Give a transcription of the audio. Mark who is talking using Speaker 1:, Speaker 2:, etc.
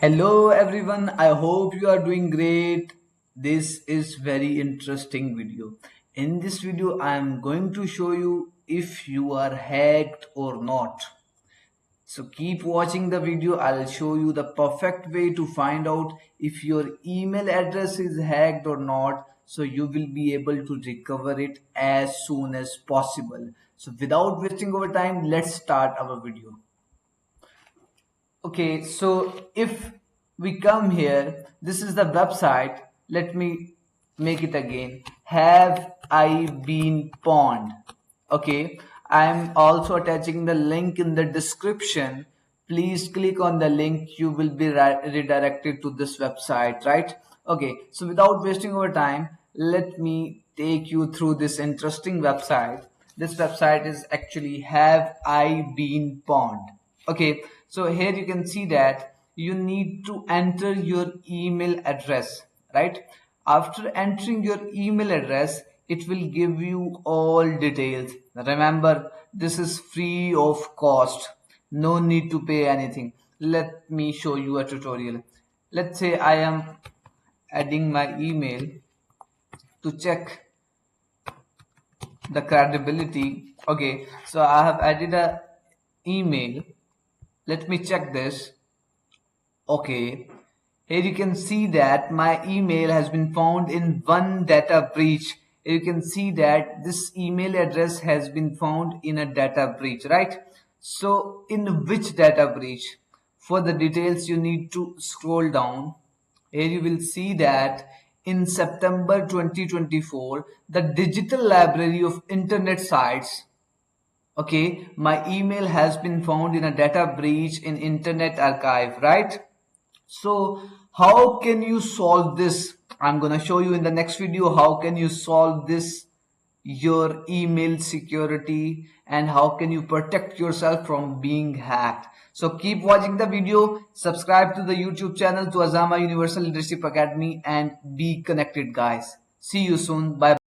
Speaker 1: Hello everyone, I hope you are doing great. This is very interesting video. In this video I am going to show you if you are hacked or not. So keep watching the video. I'll show you the perfect way to find out if your email address is hacked or not, so you will be able to recover it as soon as possible. So without wasting our time, let's start our video. Okay, so if we come here, this is the website. Let me make it again. Have I been pawned? Okay, I'm also attaching the link in the description. Please click on the link. You will be redirected to this website, right? Okay, so without wasting our time, let me take you through this interesting website. This website is actually Have I Been Pawned? Okay, so here you can see that you need to enter your email address, right? After entering your email address, it will give you all details. Remember, this is free of cost. No need to pay anything. Let me show you a tutorial. Let's say I am adding my email to check the credibility. Okay, so I have added a email. Let me check this. Okay, here you can see that my email has been found in one data breach. You can see that this email address has been found in a data breach, right? So in which data breach? For the details, you need to scroll down. Here you will see that in September 2024, the Digital Library of Internet Sites. Okay, my email has been found in a data breach in Internet Archive, right? So how can you solve this? I'm gonna show you in the next video how can you solve this, your email security, and how can you protect yourself from being hacked. So keep watching the video, subscribe to the YouTube channel to Azama Universal Leadership Academy, and be connected guys. See you soon. Bye.